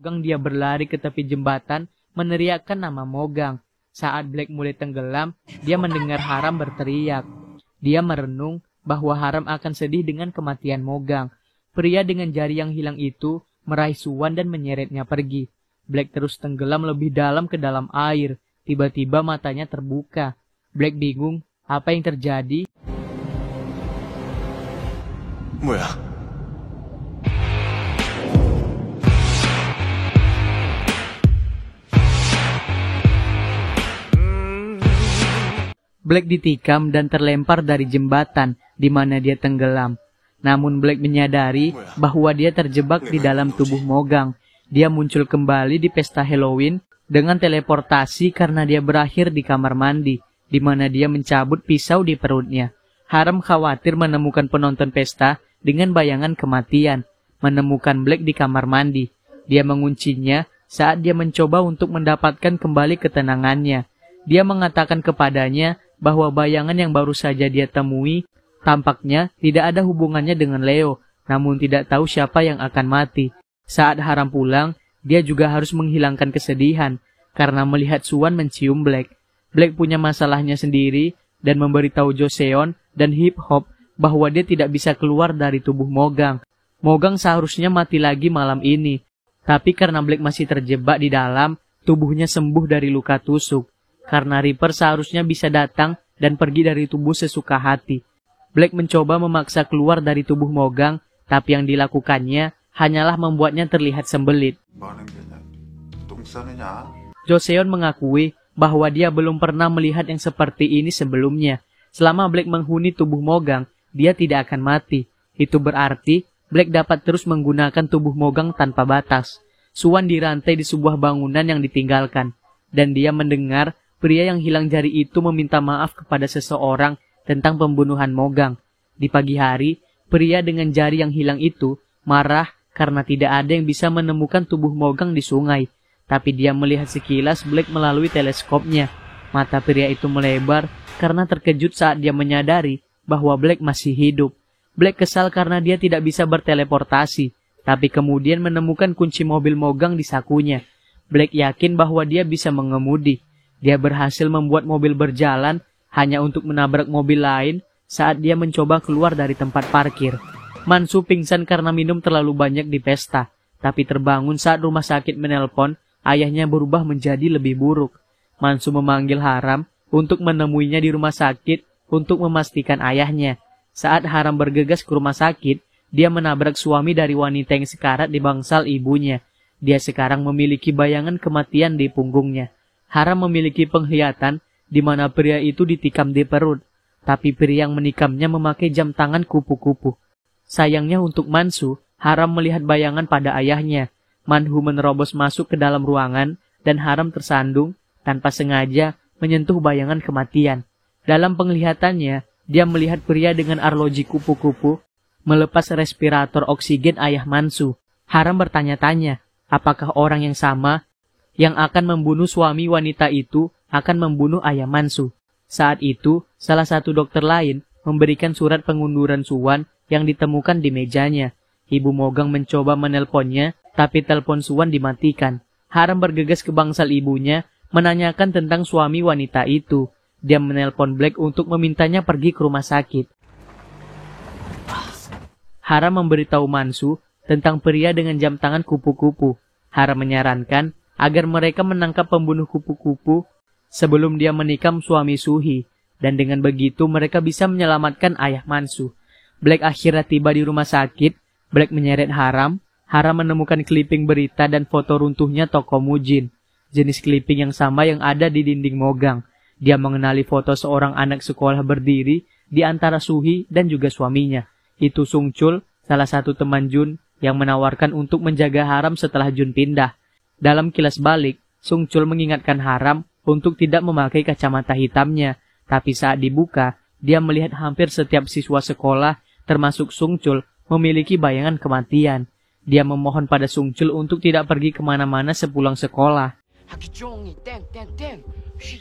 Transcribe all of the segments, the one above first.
Dia berlari ke tepi jembatan, meneriakkan nama Mogang. Saat Black mulai tenggelam, dia mendengar Haram berteriak. Dia merenung bahwa Haram akan sedih dengan kematian Mogang. Pria dengan jari yang hilang itu meraih Suwan dan menyeretnya pergi. Black terus tenggelam lebih dalam ke dalam air. Tiba-tiba matanya terbuka. Black bingung, apa yang terjadi? 뭐야? Black ditikam dan terlempar dari jembatan di mana dia tenggelam. Namun Black menyadari bahwa dia terjebak di dalam tubuh Mogang. Dia muncul kembali di pesta Halloween dengan teleportasi karena dia berakhir di kamar mandi, di mana dia mencabut pisau di perutnya. Haram khawatir menemukan penonton pesta dengan bayangan kematian, menemukan Black di kamar mandi. Dia menguncinya saat dia mencoba untuk mendapatkan kembali ketenangannya. Dia mengatakan kepadanya bahwa bayangan yang baru saja dia temui tampaknya tidak ada hubungannya dengan Leo, namun tidak tahu siapa yang akan mati. Saat Haram pulang, dia juga harus menghilangkan kesedihan karena melihat Suwan mencium Black. Black punya masalahnya sendiri dan memberitahu Joseon dan Hip Hop bahwa dia tidak bisa keluar dari tubuh Mogang. Mogang seharusnya mati lagi malam ini, tapi karena Black masih terjebak di dalam, tubuhnya sembuh dari luka tusuk. Karena Reaper seharusnya bisa datang dan pergi dari tubuh sesuka hati. Black mencoba memaksa keluar dari tubuh Mogang, tapi yang dilakukannya hanyalah membuatnya terlihat sembelit. Joseon mengakui bahwa dia belum pernah melihat yang seperti ini sebelumnya. Selama Black menghuni tubuh Mogang, dia tidak akan mati. Itu berarti Black dapat terus menggunakan tubuh Mogang tanpa batas. Suwan dirantai di sebuah bangunan yang ditinggalkan, dan dia mendengar pria yang hilang jari itu meminta maaf kepada seseorang tentang pembunuhan Mogang. Di pagi hari, pria dengan jari yang hilang itu marah karena tidak ada yang bisa menemukan tubuh Mogang di sungai. Tapi dia melihat sekilas Black melalui teleskopnya. Mata pria itu melebar karena terkejut saat dia menyadari bahwa Black masih hidup. Black kesal karena dia tidak bisa berteleportasi, tapi kemudian menemukan kunci mobil Mogang di sakunya. Black yakin bahwa dia bisa mengemudi. Dia berhasil membuat mobil berjalan hanya untuk menabrak mobil lain saat dia mencoba keluar dari tempat parkir. Mansu pingsan karena minum terlalu banyak di pesta, tapi terbangun saat rumah sakit menelpon ayahnya berubah menjadi lebih buruk. Mansu memanggil Haram untuk menemuinya di rumah sakit untuk memastikan ayahnya. Saat Haram bergegas ke rumah sakit, dia menabrak suami dari wanita yang sekarat di bangsal ibunya. Dia sekarang memiliki bayangan kematian di punggungnya. Haram memiliki penglihatan di mana pria itu ditikam di perut, tapi pria yang menikamnya memakai jam tangan kupu-kupu. Sayangnya untuk Mansu, Haram melihat bayangan pada ayahnya. Manhu menerobos masuk ke dalam ruangan dan Haram tersandung tanpa sengaja menyentuh bayangan kematian. Dalam penglihatannya, dia melihat pria dengan arloji kupu-kupu melepas respirator oksigen ayah Mansu. Haram bertanya-tanya, apakah orang yang sama yang akan membunuh suami wanita itu akan membunuh ayah Mansu. Saat itu, salah satu dokter lain memberikan surat pengunduran Suwan yang ditemukan di mejanya. Ibu Mogang mencoba menelponnya, tapi telepon Suwan dimatikan. Haram bergegas ke bangsal ibunya, menanyakan tentang suami wanita itu. Dia menelpon Black untuk memintanya pergi ke rumah sakit. Haram memberitahu Mansu tentang pria dengan jam tangan kupu-kupu. Haram menyarankan agar mereka menangkap pembunuh kupu-kupu sebelum dia menikam suami Suhi, dan dengan begitu mereka bisa menyelamatkan ayah Mansu. Black akhirnya tiba di rumah sakit. Black menyeret Haram. Haram menemukan clipping berita dan foto runtuhnya toko Mujin, jenis clipping yang sama yang ada di dinding Mogang. Dia mengenali foto seorang anak sekolah berdiri di antara Suhi dan juga suaminya. Itu Sung Chul, salah satu teman Jun yang menawarkan untuk menjaga Haram setelah Jun pindah. Dalam kilas balik, Sung Chul mengingatkan Haram untuk tidak memakai kacamata hitamnya, tapi saat dibuka, dia melihat hampir setiap siswa sekolah, termasuk Sung Chul, memiliki bayangan kematian. Dia memohon pada Sung Chul untuk tidak pergi kemana-mana sepulang sekolah.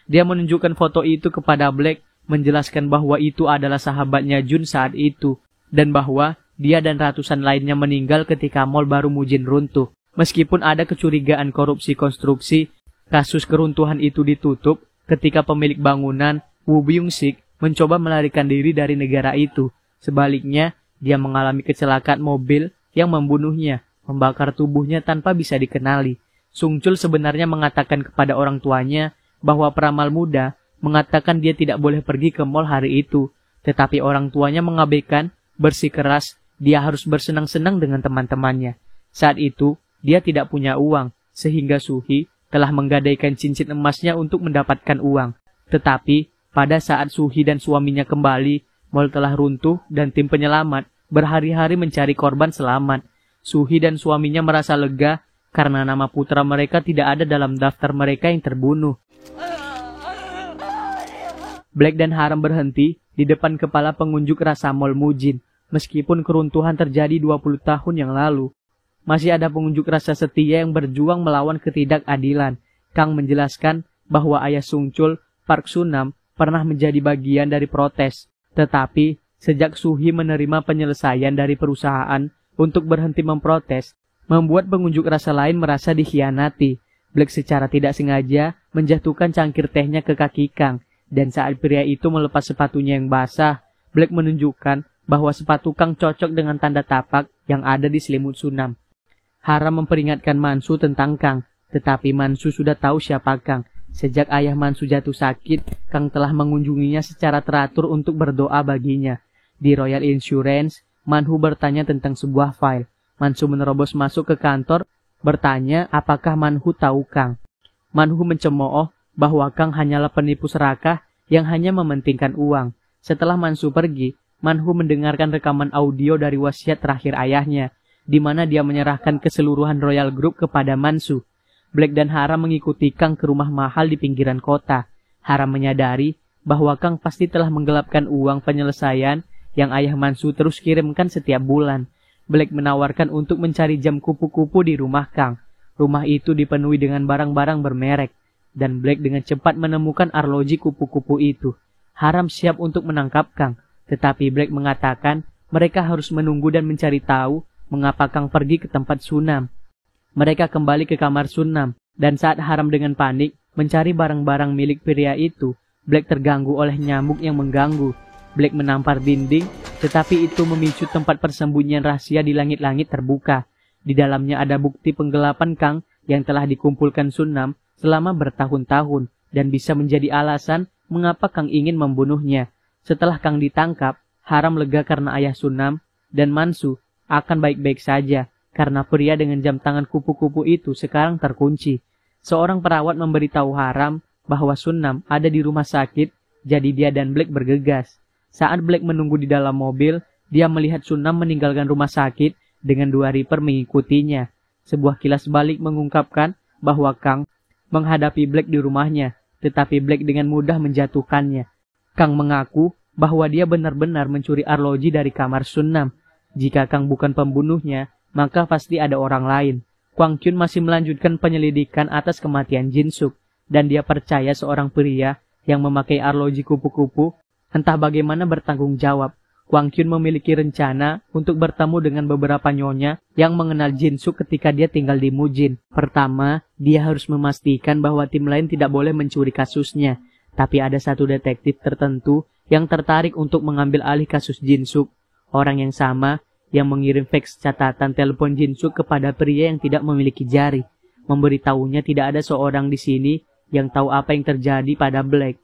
Dia menunjukkan foto itu kepada Black, menjelaskan bahwa itu adalah sahabatnya Jun saat itu, dan bahwa dia dan ratusan lainnya meninggal ketika mall baru Mujin runtuh. Meskipun ada kecurigaan korupsi konstruksi, kasus keruntuhan itu ditutup ketika pemilik bangunan, Woo Byung-sik, mencoba melarikan diri dari negara itu. Sebaliknya, dia mengalami kecelakaan mobil yang membunuhnya, membakar tubuhnya tanpa bisa dikenali. Sung-chul sebenarnya mengatakan kepada orang tuanya bahwa peramal muda mengatakan dia tidak boleh pergi ke mall hari itu, tetapi orang tuanya mengabaikan, bersikeras dia harus bersenang-senang dengan teman-temannya. Saat itu, dia tidak punya uang, sehingga Suhi telah menggadaikan cincin emasnya untuk mendapatkan uang. Tetapi, pada saat Suhi dan suaminya kembali, mall telah runtuh dan tim penyelamat berhari-hari mencari korban selamat. Suhi dan suaminya merasa lega karena nama putra mereka tidak ada dalam daftar mereka yang terbunuh. Black dan Haram berhenti di depan kepala pengunjuk rasa Mall Mujin. Meskipun keruntuhan terjadi 20 tahun yang lalu, masih ada pengunjuk rasa setia yang berjuang melawan ketidakadilan. Kang menjelaskan bahwa ayah Sung-chul, Park Sun-nam, pernah menjadi bagian dari protes. Tetapi, sejak Suhi menerima penyelesaian dari perusahaan untuk berhenti memprotes, membuat pengunjuk rasa lain merasa dikhianati. Black secara tidak sengaja menjatuhkan cangkir tehnya ke kaki Kang, dan saat pria itu melepas sepatunya yang basah, Black menunjukkan bahwa sepatu Kang cocok dengan tanda tapak yang ada di selimut Sunam. Haram memperingatkan Mansu tentang Kang, tetapi Mansu sudah tahu siapa Kang. Sejak ayah Mansu jatuh sakit, Kang telah mengunjunginya secara teratur untuk berdoa baginya. Di Royal Insurance, Manhu bertanya tentang sebuah file. Mansu menerobos masuk ke kantor, bertanya apakah Manhu tahu Kang. Manhu mencemooh bahwa Kang hanyalah penipu serakah yang hanya mementingkan uang. Setelah Mansu pergi, Manhu mendengarkan rekaman audio dari wasiat terakhir ayahnya, di mana dia menyerahkan keseluruhan Royal Group kepada Mansu. Black dan Haram mengikuti Kang ke rumah mahal di pinggiran kota. Haram menyadari bahwa Kang pasti telah menggelapkan uang penyelesaian yang ayah Mansu terus kirimkan setiap bulan. Black menawarkan untuk mencari jam kupu-kupu di rumah Kang. Rumah itu dipenuhi dengan barang-barang bermerek, dan Black dengan cepat menemukan arloji kupu-kupu itu. Haram siap untuk menangkap Kang. Tetapi Black mengatakan mereka harus menunggu dan mencari tahu mengapa Kang pergi ke tempat Sunam. Mereka kembali ke kamar Sunam, dan saat Haram dengan panik mencari barang-barang milik pria itu, Black terganggu oleh nyamuk yang mengganggu. Black menampar dinding, tetapi itu memicu tempat persembunyian rahasia di langit-langit terbuka. Di dalamnya ada bukti penggelapan Kang yang telah dikumpulkan Sunam selama bertahun-tahun, dan bisa menjadi alasan mengapa Kang ingin membunuhnya. Setelah Kang ditangkap, Haram lega karena ayah Sunam dan Mansu akan baik-baik saja, karena pria dengan jam tangan kupu-kupu itu sekarang terkunci. Seorang perawat memberitahu Haram bahwa Sunam ada di rumah sakit, jadi dia dan Black bergegas. Saat Black menunggu di dalam mobil, dia melihat Sunam meninggalkan rumah sakit dengan 2 Reaper mengikutinya. Sebuah kilas balik mengungkapkan bahwa Kang menghadapi Black di rumahnya, tetapi Black dengan mudah menjatuhkannya. Kang mengaku bahwa dia benar-benar mencuri arloji dari kamar Sunam. Jika Kang bukan pembunuhnya, maka pasti ada orang lain. Kwang Kyun masih melanjutkan penyelidikan atas kematian Jin Suk, dan dia percaya seorang pria yang memakai arloji kupu-kupu entah bagaimana bertanggung jawab. Kwang Kyun memiliki rencana untuk bertemu dengan beberapa nyonya yang mengenal Jin Suk ketika dia tinggal di Mujin. Pertama, dia harus memastikan bahwa tim lain tidak boleh mencuri kasusnya. Tapi ada satu detektif tertentu yang tertarik untuk mengambil alih kasus Jin Suk. Orang yang sama yang mengirim fax catatan telepon Jin Suk kepada pria yang tidak memiliki jari. Memberitahunya tidak ada seorang di sini yang tahu apa yang terjadi pada Black.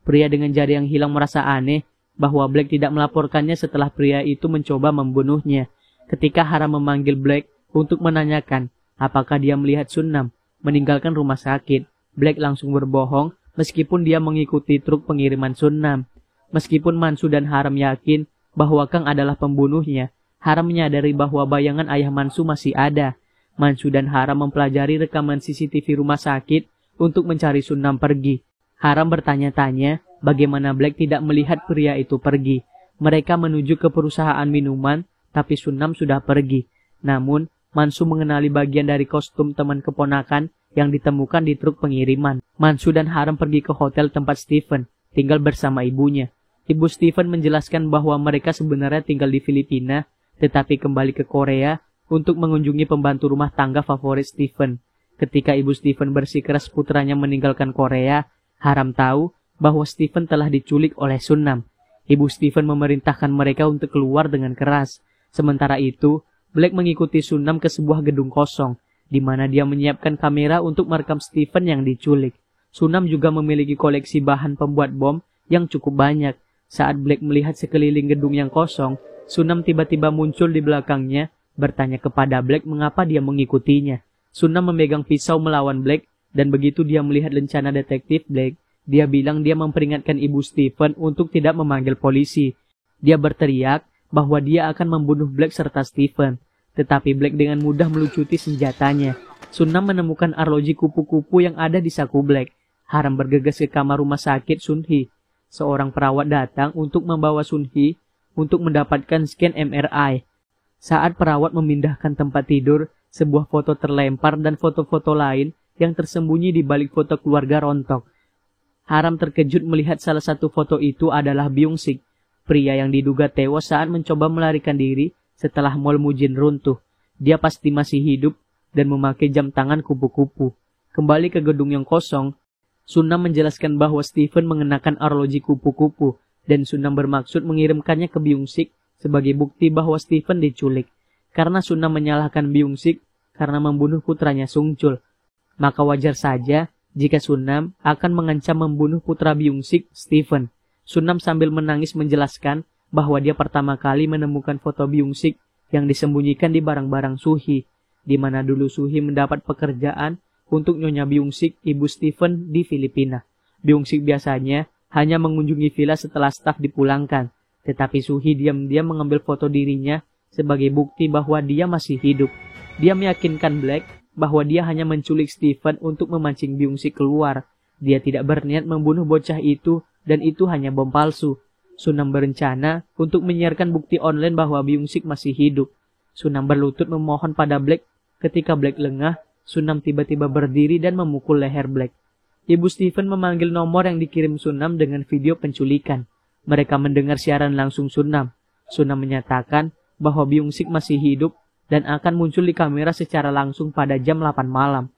Pria dengan jari yang hilang merasa aneh bahwa Black tidak melaporkannya setelah pria itu mencoba membunuhnya. Ketika Haram memanggil Black untuk menanyakan apakah dia melihat Sunam meninggalkan rumah sakit, Black langsung berbohong meskipun dia mengikuti truk pengiriman Sunam. Meskipun Mansu dan Haram yakin bahwa Kang adalah pembunuhnya, Haram menyadari bahwa bayangan ayah Mansu masih ada. Mansu dan Haram mempelajari rekaman CCTV rumah sakit untuk mencari Sunam pergi. Haram bertanya-tanya bagaimana Black tidak melihat pria itu pergi. Mereka menuju ke perusahaan minuman, tapi Sunam sudah pergi. Namun, Mansu mengenali bagian dari kostum teman keponakan yang ditemukan di truk pengiriman. Mansu dan Haram pergi ke hotel tempat Stephen tinggal bersama ibunya. Ibu Stephen menjelaskan bahwa mereka sebenarnya tinggal di Filipina, tetapi kembali ke Korea untuk mengunjungi pembantu rumah tangga favorit Stephen. Ketika ibu Stephen bersikeras putranya meninggalkan Korea, Haram tahu bahwa Stephen telah diculik oleh Sunnam. Ibu Stephen memerintahkan mereka untuk keluar dengan keras. Sementara itu, Black mengikuti Sunnam ke sebuah gedung kosong, di mana dia menyiapkan kamera untuk merekam Stephen yang diculik. Sunnam juga memiliki koleksi bahan pembuat bom yang cukup banyak. Saat Black melihat sekeliling gedung yang kosong, Sunnam tiba-tiba muncul di belakangnya, bertanya kepada Black mengapa dia mengikutinya. Sunnam memegang pisau melawan Black, dan begitu dia melihat lencana detektif Black, dia bilang dia memperingatkan ibu Stephen untuk tidak memanggil polisi. Dia berteriak bahwa dia akan membunuh Black serta Stephen. Tetapi Black dengan mudah melucuti senjatanya. Sunnam menemukan arloji kupu-kupu yang ada di saku Black. Haram bergegas ke kamar rumah sakit Sunhee. Seorang perawat datang untuk membawa Sunhee untuk mendapatkan scan MRI. Saat perawat memindahkan tempat tidur, sebuah foto terlempar dan foto-foto lain yang tersembunyi di balik foto keluarga rontok. Haram terkejut melihat salah satu foto itu adalah Byung-sik, pria yang diduga tewas saat mencoba melarikan diri setelah Mall Mujin runtuh. Dia pasti masih hidup dan memakai jam tangan kupu-kupu. Kembali ke gedung yang kosong, Sunnam menjelaskan bahwa Stephen mengenakan arloji kupu-kupu dan Sunnam bermaksud mengirimkannya ke Byung-sik sebagai bukti bahwa Stephen diculik. Karena Sunnam menyalahkan Byung-sik karena membunuh putranya Sung-chul, maka wajar saja jika Sunnam akan mengancam membunuh putra Byung-sik, Stephen. Sunnam sambil menangis menjelaskan bahwa dia pertama kali menemukan foto Byung-sik yang disembunyikan di barang-barang Suhee, di mana dulu Suhee mendapat pekerjaan untuk Nyonya Byung-sik, ibu Stephen, di Filipina. Byung-sik biasanya hanya mengunjungi villa setelah staf dipulangkan, tetapi Suhee diam-diam mengambil foto dirinya sebagai bukti bahwa dia masih hidup. Dia meyakinkan Black bahwa dia hanya menculik Stephen untuk memancing Byung-sik keluar. Dia tidak berniat membunuh bocah itu dan itu hanya bom palsu. Sunnam berencana untuk menyiarkan bukti online bahwa Byung-sik masih hidup. Sunnam berlutut memohon pada Black. Ketika Black lengah, Sunnam tiba-tiba berdiri dan memukul leher Black. Ibu Stephen memanggil nomor yang dikirim Sunnam dengan video penculikan. Mereka mendengar siaran langsung Sunnam. Sunnam menyatakan bahwa Byung-sik masih hidup dan akan muncul di kamera secara langsung pada jam 8 malam.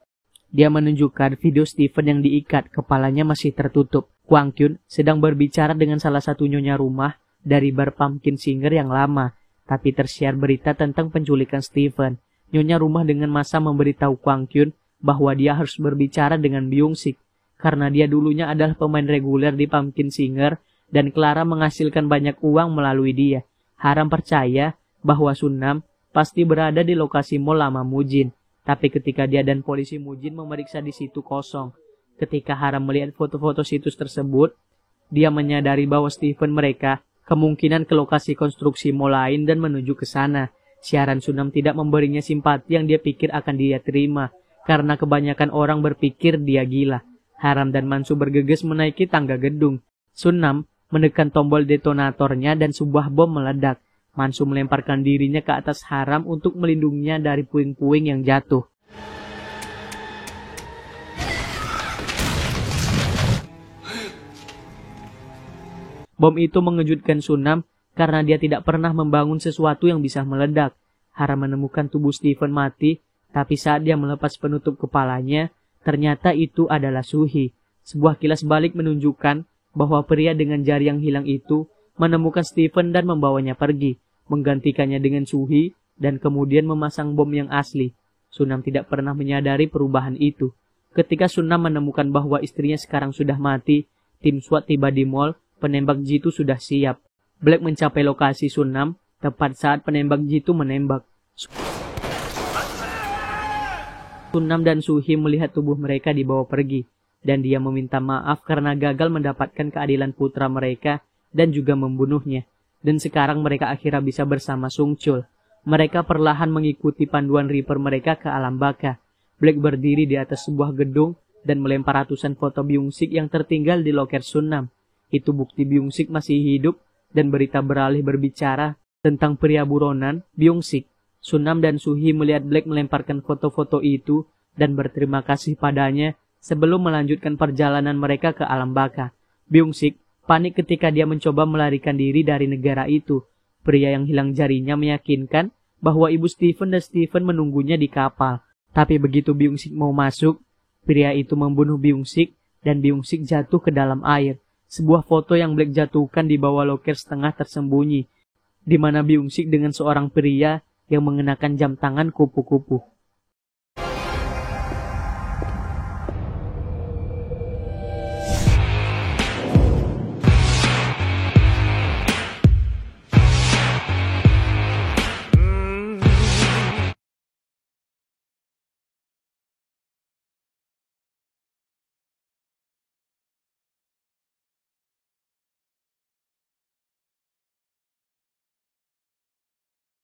Dia menunjukkan video Stephen yang diikat, kepalanya masih tertutup. Kwang Kyun sedang berbicara dengan salah satu nyonya rumah dari bar Pumpkin Singer yang lama, tapi tersiar berita tentang penculikan Stephen. Nyonya rumah dengan masa memberitahu Kwang Kyun bahwa dia harus berbicara dengan Byung-sik, karena dia dulunya adalah pemain reguler di Pumpkin Singer dan Clara menghasilkan banyak uang melalui dia. Haram percaya bahwa Sunnam pasti berada di lokasi Mall Lama Mujin. Tapi ketika dia dan polisi Mujin memeriksa di situ kosong. Ketika Haram melihat foto-foto situs tersebut, dia menyadari bahwa Stephen mereka kemungkinan ke lokasi konstruksi mall lain dan menuju ke sana. Siaran Sunnam tidak memberinya simpati yang dia pikir akan dia terima, karena kebanyakan orang berpikir dia gila. Haram dan Mansu bergegas menaiki tangga gedung. Sunnam menekan tombol detonatornya dan sebuah bom meledak. Mansu melemparkan dirinya ke atas Haram untuk melindunginya dari puing-puing yang jatuh. Bom itu mengejutkan Sunnam karena dia tidak pernah membangun sesuatu yang bisa meledak. Haram menemukan tubuh Stephen mati, tapi saat dia melepas penutup kepalanya, ternyata itu adalah Suhee. Sebuah kilas balik menunjukkan bahwa pria dengan jari yang hilang itu menemukan Stephen dan membawanya pergi, menggantikannya dengan Suhee dan kemudian memasang bom yang asli. Sunnam tidak pernah menyadari perubahan itu. Ketika Sunnam menemukan bahwa istrinya sekarang sudah mati, tim SWAT tiba di mall, penembak jitu sudah siap. Black mencapai lokasi Sunnam tepat saat penembak jitu menembak. Sunnam dan Suhee melihat tubuh mereka dibawa pergi, dan dia meminta maaf karena gagal mendapatkan keadilan putra mereka dan juga membunuhnya. Dan sekarang mereka akhirnya bisa bersama Sung-chul. Mereka perlahan mengikuti panduan Reaper mereka ke alam baka. Black berdiri di atas sebuah gedung dan melempar ratusan foto Byung-sik yang tertinggal di loker Sunnam. Itu bukti Byung-sik masih hidup dan berita beralih berbicara tentang pria buronan Byung-sik. Sunnam dan Suhee melihat Black melemparkan foto-foto itu dan berterima kasih padanya sebelum melanjutkan perjalanan mereka ke alam baka. Byung-sik panik ketika dia mencoba melarikan diri dari negara itu. Pria yang hilang jarinya meyakinkan bahwa ibu Stephen dan Stephen menunggunya di kapal. Tapi begitu Byung-sik mau masuk, pria itu membunuh Byung-sik dan Byung-sik jatuh ke dalam air. Sebuah foto yang Black jatuhkan di bawah loker setengah tersembunyi, di mana Byung-sik dengan seorang pria yang mengenakan jam tangan kupu-kupu.